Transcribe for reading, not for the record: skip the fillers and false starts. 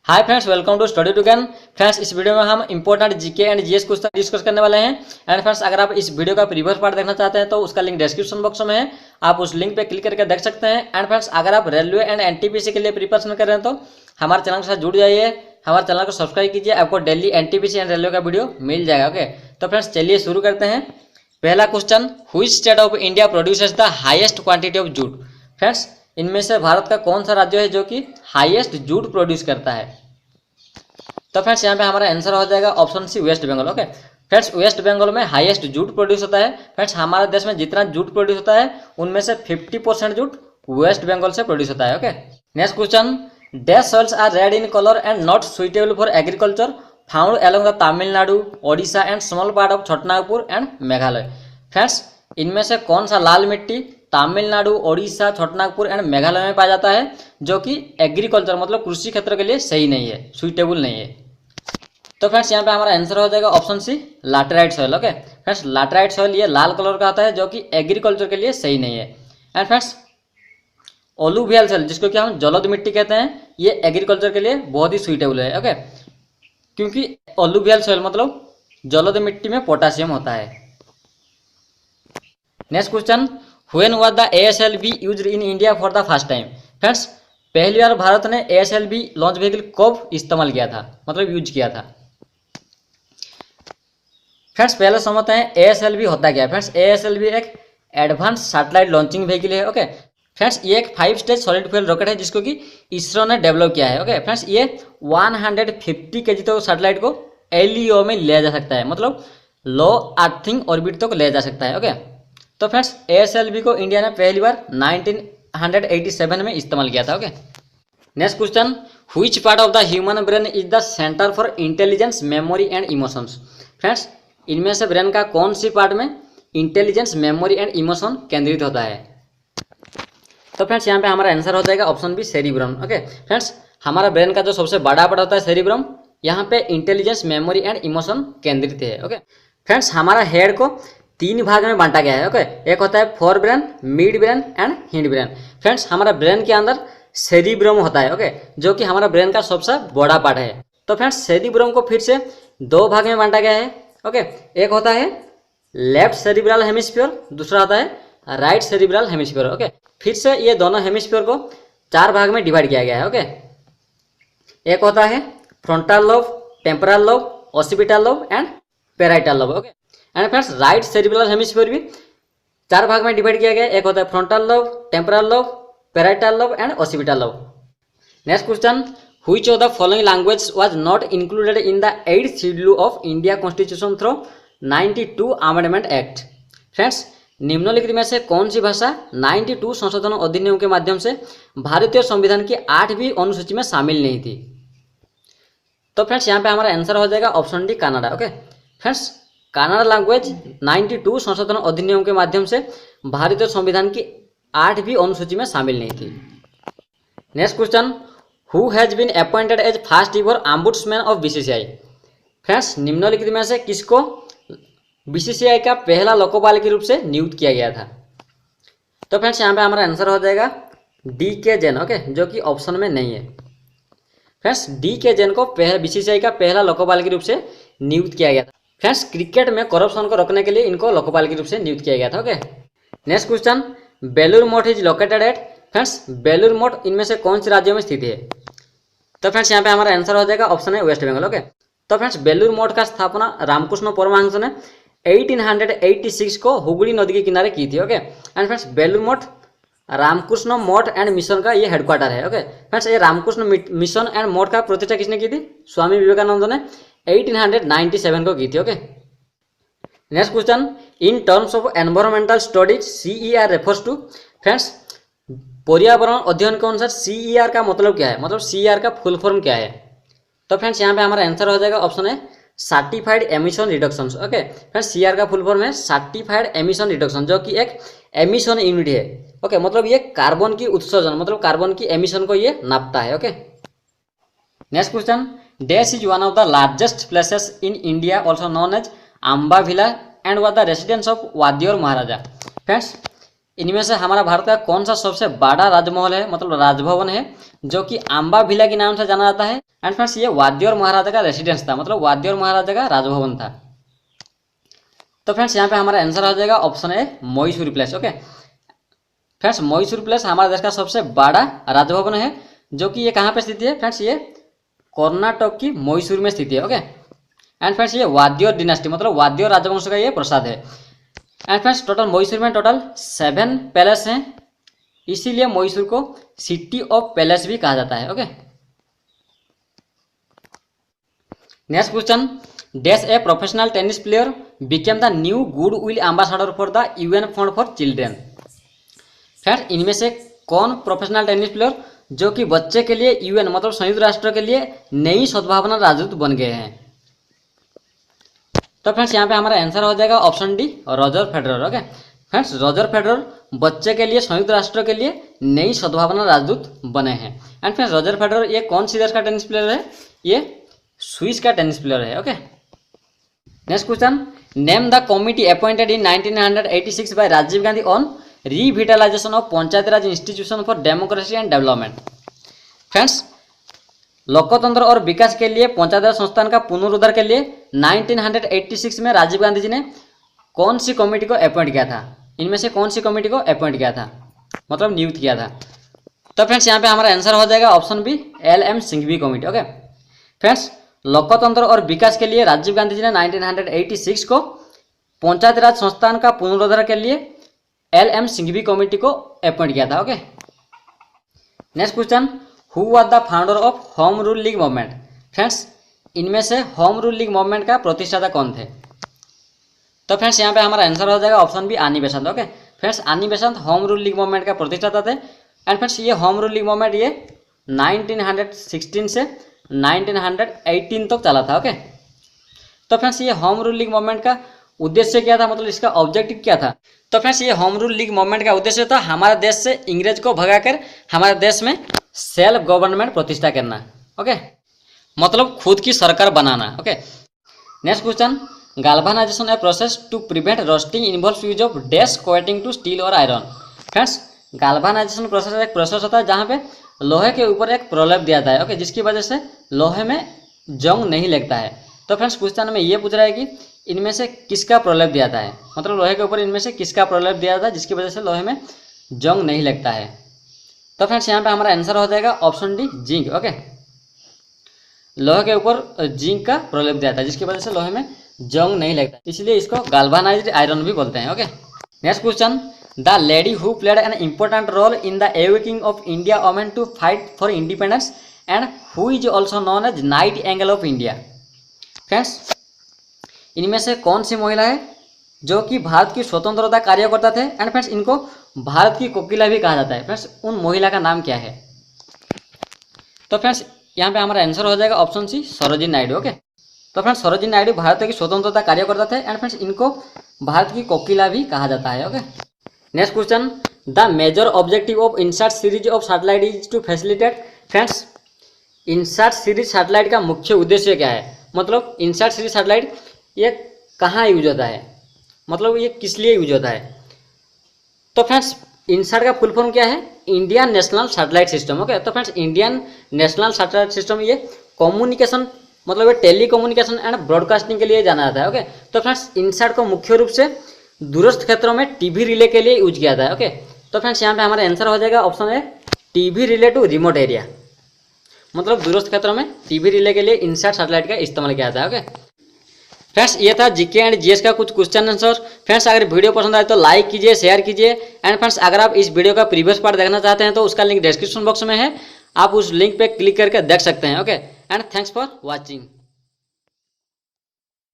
Hi friends, welcome to study together. Friends, इस video में हम important GK and GS question discuss करने वाले हैं। एंड फ्रेंड्स, अगर आप इस वीडियो का प्रीवियस पार्ट देखना चाहते हैं तो उसका लिंक डिस्क्रिप्शन बॉक्स में है, आप उस लिंक पे क्लिक करके देख सकते हैं। एंड फ्रेंड्स, अगर आप रेलवे एंड एनटीपीसी के लिए प्रिपरेशन कर रहे हैं तो हमारे चैनल के साथ जुड़ जाइए, हमारे चैनल को सब्सक्राइब कीजिए, आपको डेली एनटीपीसी एंड रेलवे का वीडियो मिल जाएगा। ओके, तो फ्रेंड्स चलिए शुरू करते हैं। पहला question, which state of India produces the highest quantity of jute. Friends, इनमें से भारत का कौन सा राज्य है जो कि हाईएस्ट जूट प्रोड्यूस करता है? तो फ्रेंड्स, यहाँ पे हमारा आंसर हो जाएगा option C, West Bengal. Okay friends, West Bengal में हाईएस्ट जूट प्रोड्यूस होता है। फ्रेंड्स, हमारे देश में जितना जूट प्रोड्यूस होता है उनमें से 50% जूट वेस्ट बंगाल से प्रोड्यूस होता है। Okay, next question, dash soils are red in colour and not suitable for agriculture found along the Tamil Nadu, Odisha and small part of Chotanagpur and Meghalaya. Friends, इनमें से कौन सा लाल मिट्टी तमिलनाडु, ओडिशा, छोटानागपुर एंड मेघालय में पाया जाता है जो कि एग्रीकल्चर मतलब कृषि क्षेत्र के लिए सही नहीं है, सुइटेबल नहीं है? तो फ्रेंड्स, यहाँ पे हमारा आंसर हो जाएगा option C, laterite soil. Okay friends, laterite soil ये लाल कलर का आता है जो कि एग्रीकल्चर के लिए सही नहीं है। एंड फ्रेंड्स, ओलुवियल सॉइल जिसको कि हम जलोढ़ मिट्टी कहते हैं, ये एग्रीकल्चर के लिए बहुत ही सुइटेबल है। ओके, क्योंकि ओलुवियल सॉइल मतलब जलोढ़ मिट्टी में पोटासियम होता है। Next question, when was the ASLV used in India for the first time. Friends, पहली बार भारत ने ASLV लॉन्च व्हीकल कब इस्तेमाल किया था, मतलब यूज किया था? फ्रेंड्स, पहले समझते हैं ASLV होता क्या है। फ्रेंड्स, ASLV एक एडवांस सैटेलाइट लॉन्चिंग व्हीकल है। ओके फ्रेंड्स, ये एक 5 स्टेज सॉलिड फ्यूल रॉकेट है जिसको कि इसरो ने डेवलप किया है। ओके फ्रेंड्स, ये 150 kg तक सैटेलाइट को LEO में ले जा सकता है, मतलब लो अर्थिंग ऑर्बिट तक ले जा सकता है। ओके, तो फ्रेंड्स ASLV को इंडिया ने पहली बार 1987 में इस्तेमाल किया था। Okay, next question, which part of the human brain is the centre for intelligence, memory and emotions. Friends, इनमें से ब्रेन का कौन सी पार्ट में इंटेलिजेंस, मेमोरी एंड इमोशन केंद्रित होता है? तो फ्रेंड्स, यहाँ पे हमारा आंसर हो जाएगा option B, cerebrum. Okay friends, हमारा ब्रेन का जो सबसे बड़ा पार्ट होता है सेरिब्रम, यहाँ पे इंटेलिजेंस, मेमोरी एंड इमोशन केंद्रित है। ओके फ्रेंड्स, हमारा हेड को 3 भाग में बांटा गया है। ओके, एक होता है fore brain, mid brain and hind brain. Friends, हमारा ब्रेन के अंदर सेरिब्रम होता है। ओके, जो कि हमारा ब्रेन का सबसे बड़ा पार्ट है। तो फ्रेंड्स, सेरिब्रम को फिर से 2 भाग में बांटा गया है। ओके, एक होता है लेफ्ट सेरिब्रल हेमिस्फीयर, दूसरा होता है राइट सेरिब्रल हेमिस्फीयर। ओके, फिर से ये दोनों हेमिस्फीयर को 4 भाग में डिवाइड किया गया है। ओके, एक होता है frontal lobe, temporal lobe, occipital lobe and parietal lobe. Okay, and friends, right cerebral hemisphere भी 4 भाग में डिवाइड किया गया है। एक होता है frontal lobe, temporal lobe, parietal lobe and occipital lobe. Next question, which of the following language was not included in the 8th schedule of India constitution through 92 amendment act. Friends, निम्नलिखित में से कौन सी भाषा 92 संशोधन अधिनियम के माध्यम से भारतीय संविधान की 8वीं अनुसूची में शामिल नहीं थी? तो फ्रेंड्स, यहाँ पे हमारा आंसर हो जाएगा option D, Canada. Okay friends, Kannada language 92 संशोधन अधिनियम के माध्यम से भारतीय संविधान की 8वीं अनुसूची में शामिल नहीं थी। Next question, who has been appointed as first ever ombudsman of BCCI। Friends, निम्नलिखित में से किसको BCCI का पहला लोकपाल के रूप से नियुक्त किया गया था? तो फ्रेंड्स, यहाँ पे हमारा आंसर हो जाएगा DK जैन। ओके, जो कि ऑप्शन में नहीं है। फ्रेंड्स, DK जैन को BCCI का पहला लोकपाल के रूप से नियुक्त किया गया था। फ्रेंड्स, क्रिकेट में करप्शन को रोकने के लिए इनको लोकपाल के रूप से नियुक्त किया गया था। Okay, next question, Belur Math is located at. Friends, Belur Math इनमें से कौन से राज्यों में स्थित है? तो फ्रेंड्स, यहाँ पे हमारा आंसर हो जाएगा ऑप्शन है, वेस्ट बंगाल। ओके, तो फ्रेंड्स, बेलूर मठ का स्थापना रामकृष्ण परमहंस ने 1886 को हुगली नदी के किनारे की थी। Okay, and friends, Belur Math Ramakrishna मठ एंड मिशन का ये हेडक्वार्टर है। ओके फ्रेंड्स, ये रामकृष्ण मिशन एंड मठ का प्रतिष्ठा किसने की थी? स्वामी विवेकानंद ने 1897 को की थी। Okay, next question, in terms of environmental studies CER refers to. Friends, पर्यावरण अध्ययन के अनुसार CER का मतलब क्या है, मतलब CER का फुल फॉर्म क्या है? तो फ्रेंड्स, यहाँ पे हमारा आंसर हो जाएगा ऑप्शन है, certified emission reduction. Okay friends, CER का फुल फॉर्म है सर्टिफाइड एमिशन रिडक्शन, जो कि एक एमिशन यूनिट है। ओके, मतलब ये कार्बन की उत्सर्जन मतलब कार्बन की एमिशन को ये नापता है। Okay, next question, dash is one of the largest places in India also known as Amba Vilas and was the residence of Wadiyar Maharaja. Friends, इनमें से हमारा भारत का कौन सा सबसे बड़ा राजमहल है, मतलब राजभवन है, जो कि अम्बा विला के नाम से जाना जाता है। एंड फ्रेंड्स ये वादियोर महाराजा का रेसिडेंस था, मतलब वादियोर महाराजा का राजभवन था। तो फ्रेंड्स यहाँ पे हमारा आंसर हो जाएगा option A Mysore palace. Okay friends, Mysore palace हमारे देश का सबसे बड़ा राजभवन है, जो कि ये कहाँ पे स्थित है फ्रेंड्स, ये कर्नाटक की मैसूर में स्थित है। ओके एंड फ्रेंड्स ये वादियोर डिनास्टी, मतलब वादियोर राजवंश का ये प्रसाद है। एंड फ्रेंड्स टोटल मैसूर में टोटल 7 पैलेस हैं, इसीलिए मैसूर को सिटी ऑफ पैलेस भी कहा जाता है। Okay next question, dash a professional tennis player became the new good will ambassador for the UN fund for children. Friends इनमें से कौन प्रोफेशनल टेनिस प्लेयर जो कि बच्चे के लिए यूएन मतलब संयुक्त राष्ट्र के लिए नई सद्भावना राजदूत बन गए हैं। तो फ्रेंड्स यहाँ पे हमारा आंसर हो जाएगा option D Roger Federer. Okay friends Roger Federer बच्चे के लिए संयुक्त राष्ट्र के लिए नई सद्भावना राजदूत बने हैं। एंड फ्रेंड्स रॉजर फेडरर ये कौन सी देश का टेनिस प्लेयर है, ये स्विस का टेनिस प्लेयर है। Okay next question, name the committee appointed in 1986 by Rajiv Gandhi on revitalisation of Panchayati Raj institution for democracy and development. Friends लोकतंत्र और विकास के लिए पंचायती राज संस्थान का पुनरुद्धार के लिए 1986 में राजीव गांधी जी ने कौन सी कमेटी को अपॉइंट किया था, इनमें से कौन सी कमेटी को अपॉइंट किया था, मतलब नियुक्त किया था। तो फ्रेंड्स यहाँ पे हमारा आंसर हो जाएगा option B LM Singhvi committee. Okay friends लोकतंत्र और विकास के लिए राजीव गांधी जी ने 1986 को पंचायती राज संस्थान का पुनरुद्धार के लिए LM सिंघवी कमेटी को अपॉइंट किया था। Okay next question, who was the founder of home rule league movement. Friends इनमें से होम रूल लीग मूवमेंट का प्रतिष्ठाता कौन थे। तो फ्रेंड्स यहाँ पे हमारा आंसर हो जाएगा ऑप्शन बी आनी बेसंत। ओके फ्रेंड्स आनी बेसंत होम रूल लीग मूवमेंट का प्रतिष्ठाता थे। एंड फ्रेंड्स ये होम रूल लीग मूवमेंट ये 1916 से 1918 तक चला था। ओके तो फ्रेंड्स ये होम रूल लीग मूवमेंट का उद्देश्य क्या था, मतलब इसका ऑब्जेक्टिव क्या था। तो फ्रेंड्स ये होम रूल लीग मूवमेंट का उद्देश्य था हमारे देश से इंग्रेज को भगाकर हमारे देश में सेल्फ गवर्नमेंट प्रतिष्ठा करना। ओके मतलब खुद की सरकार बनाना। Okay next question, galvanisation a process to prevent rusting involves use of dash coating to steel और आयरन। फ्रेंड्स गाल्वानाइजेशन प्रोसेस एक प्रोसेस होता है जहाँ पे लोहे के ऊपर एक प्रलेप दिया जाता है। ओके जिसकी वजह से लोहे में जंग नहीं लगता है। तो फ्रेंड्स क्वेश्चन में ये पूछ रहा है कि इनमें से किसका प्रलेप दिया जाता है, मतलब लोहे के ऊपर इनमें से किसका प्रलेप दिया जाता है जिसकी वजह से लोहे में जंग नहीं लगता है। तो फ्रेंड्स यहाँ पे हमारा आंसर हो जाएगा ऑप्शन डी जिंक। ओके लोहे के ऊपर जिंक का प्रलेप दिया जाता है जिसकी वजह से लोहे में जंग नहीं लगता, इसलिए इसको गाल्वानाइज्ड आयरन भी बोलते हैं। Okay next question, the lady who played an important role in the awakening of India women to fight for independence and who is also known as nightingale of India. Friends इनमें से कौन सी महिला है जो कि भारत की स्वतंत्रता कार्यकर्ता थे। एंड फ्रेंड्स इनको भारत की कोकिला भी कहा जाता है। फ्रेंड्स उन महिला का नाम क्या है। तो फ्रेंड्स यहाँ पे हमारा आंसर हो जाएगा option C Sarojini Naidu. Okay तो फ्रेंड्स सरोजिनी नायडू भारत की स्वतंत्रता कार्यकर्ता थे। एंड फ्रेंड्स इनको भारत की कोकिला भी कहा जाता है। Okay next question, the major objective of INSAT series of satellite is to facilitate. Friends INSAT series satellite का मुख्य उद्देश्य क्या है, मतलब इनसाट सीरीज सैटेलाइट ये कहाँ यूज होता है, मतलब ये किस लिए यूज होता है। तो फ्रेंड्स इनसाट का फुल फॉर्म क्या है, Indian national satellite system. Okay तो friends Indian national satellite system ये कम्युनिकेशन मतलब ये टेली कम्युनिकेशन एंड ब्रॉडकास्टिंग के लिए जाना जाता है। ओके तो फ्रेंड्स इनसाट को मुख्य रूप से दूरस्थ क्षेत्रों में टीवी रिले के लिए यूज किया जाता है। ओके तो फ्रेंड्स यहाँ पे हमारा आंसर हो जाएगा ऑप्शन है TV relay to remote area, मतलब दूरस्थ क्षेत्रों में टीवी रिले के लिए इनसाट सैटेलाइट का इस्तेमाल किया जाता है। ओके फ्रेंड्स ये था जीके एंड जीएस का कुछ क्वेश्चन आंसर। फ्रेंड्स अगर वीडियो पसंद आए तो लाइक कीजिए, शेयर कीजिए। एंड फ्रेंड्स अगर आप इस वीडियो का प्रीवियस पार्ट देखना चाहते हैं तो उसका लिंक डिस्क्रिप्शन बॉक्स में है, आप उस लिंक पे क्लिक करके देख सकते हैं। Okay and thanks for watching.